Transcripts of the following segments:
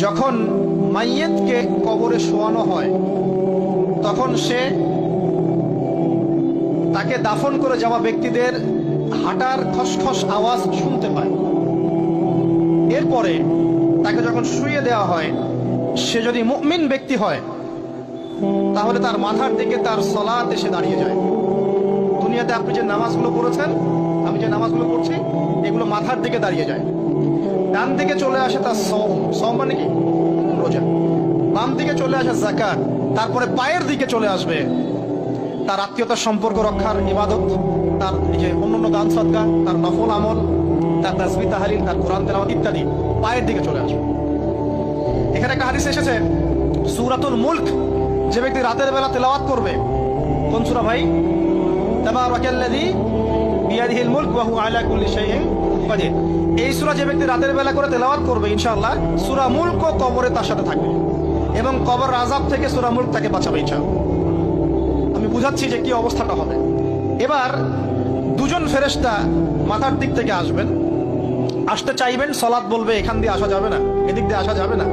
যখন মাইয়েতকে কবরে শোয়ানো হয় তখন সে তাকে দাফন করে যাওয়া ব্যক্তিদের হাঁটার খসখস আওয়াজ শুনতে পায়। এরপরে তাকে যখন শুইয়ে দেওয়া হয়, সে যদি মুমিন ব্যক্তি হয় তাহলে তার মাথার দিকে তার সালাত এসে দাঁড়িয়ে যায়। দুনিয়াতে আপনি যে নামাজগুলো পড়েছেন, আমি যে নামাজগুলো পড়ছি, এগুলো মাথার দিকে দাঁড়িয়ে যায়। ডান দিকে চলে আসে তার সম মানে কি রোজা, বাম দিকে চলে আসে যাকাত, তারপরে পায়ের দিকে চলে আসবে তার আত্মীয়তার সম্পর্ক রক্ষার ইবাদত, তার এই যে অন্যান্য দান সদকা, তার নফল আমল, তার তাসবিহ তাহলিল, তার কোরআন তেলাওয়াত ইত্যাদি পায়ের দিকে চলে আসবে। এখানে একটা হাদিস এসেছে, সূরাতুল মুলক যে ব্যক্তি রাতের বেলা তেলাওয়াত করবে, কোন সূরা ভাই? তাবারাকাল্লাযী বিয়াদিহিল মুলক ওয়া হুয়া আলা কুল্লি শাইইন কাদির। এই সূরা যে ব্যক্তি রাতের বেলা করে তেলাওয়াত করবে, ইনশাআল্লাহ সূরা মুলক কবরে তার সাথে থাকবে এবং কবর আযাব থেকে সূরা মুলক তাকে বাঁচাবে ইনশাআল্লাহ। আমি বুঝাচ্ছি যে কি অবস্থাটা হবে। এবার দুজন ফেরেশতা মাথার দিক থেকে আসবেন, আসতে চাইবেন, সালাত বলবে এখান দিয়ে আসা যাবে না, এদিক দিয়ে আসা যাবে না।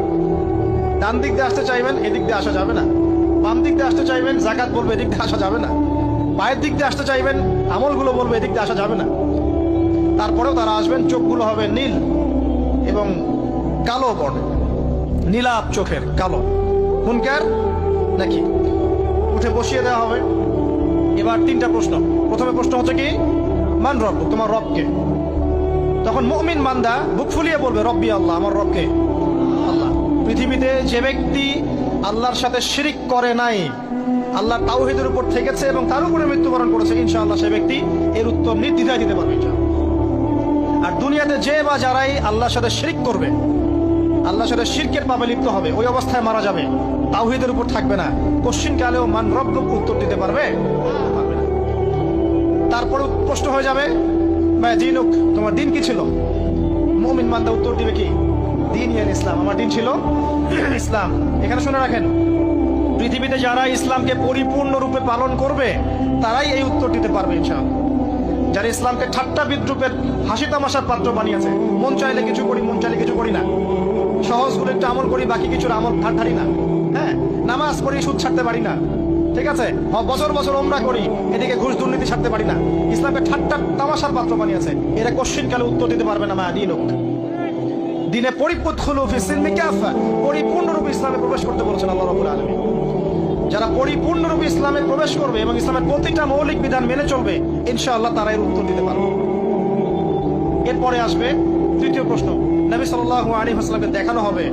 ডান দিক দিয়ে আসতে চাইবেন, এদিক দিয়ে আসা যাবে না। বাম দিক দিয়ে আসতে চাইবেন, যাকাত বলবে এদিক দিয়ে আসা যাবে না। পায়ের দিক দিয়ে আসতে চাইবেন, আমলগুলো বলবে এদিক দিয়ে আসা যাবে না। তারপরেও তারা আসবেন, চোখগুলো হবে নীল এবং কালো বর্ণে, নীলাপ চোখের কালো। মুনকার নাকি উঠে বসিয়ে দেওয়া হবে। এবার তিনটা প্রশ্ন। প্রথমে প্রশ্ন হচ্ছে কি, মান রব, তোমার রবকে? তখন মুমিন বান্দা বুক ফুলিয়ে বলবে রব্বি আল্লাহ, আমার রবকে আল্লাহ। পৃথিবীতে যে ব্যক্তি আল্লাহর সাথে শিরিক করে নাই, আল্লাহর তাওহীদের উপর থেকেছে এবং তার উপরে মৃত্যুবরণ করেছে, ইনশাআল্লাহ সে ব্যক্তি এর উত্তর নির্দ্বিধায় দিতে পারবে ইনশাআল্লাহ। আর দুনিয়াতে যে বা যারাই আল্লাহর সাথে শিরিক করবে, আল্লাহর সাথে শিরকের পাপে লিপ্ত হবে, ওই অবস্থায় মারা যাবে, তাওহীদের উপর থাকবে না, কোশ্চিন কালেও মান রব্বুক উত্তর দিতে পারবে না। তারপর প্রশ্ন হয়ে যাবে মা দীনুক, তোমার দিন কি ছিল? মুমিন বান্দা উত্তর দিবে কি, দিন ইয়াল ইসলাম, আমার দিন ছিল ইসলাম। এখানে শুনে রাখেন, পৃথিবীতে যারা ইসলামকে পরিপূর্ণরূপে পালন করবে তারাই এই উত্তর দিতে পারবে ইনশাআল্লাহ। যারা ইসলামকে ঠাট্টা বিদ্রুপের হাসি তামাশার পাত্র বানিয়েছে, মন চাইলে কিছু করি, মন চাইলে কিছু করি না, সহজগুলো একটু আমল করি, বাকি কিছুর আমল ধারি না, হ্যাঁ, নামাজ পড়ি, সুদ ছাড়তে পারি না, ঠিক আছে, বছর বছর ওমরা করি, এদিকে ঘুষ দুর্নীতি ছাড়তে পারি না, ইসলামকে ঠাট্টা তামাশার পাত্র বানিয়েছে, এরা কোশ্চিন কালে উত্তর দিতে পারবে না মা দীনুক, দিনে পরিপূর্ণরূপে ইসলামে প্রবেশ করতে বলেছেন আল্লাহ রাব্বুল আলামিন। যারা পরিপূর্ণরূপে ইসলামে প্রবেশ করবে এবং ইসলামের প্রতিটা মৌলিক বিধান মেনে চলবে, ইনশাআল্লাহ তারা এর উত্তর দিতে পারবে। এরপরে আসবে তৃতীয় প্রশ্ন, নবী সাল্লাল্লাহু আলাইহি ওয়াসাল্লামকে দেখানো হবে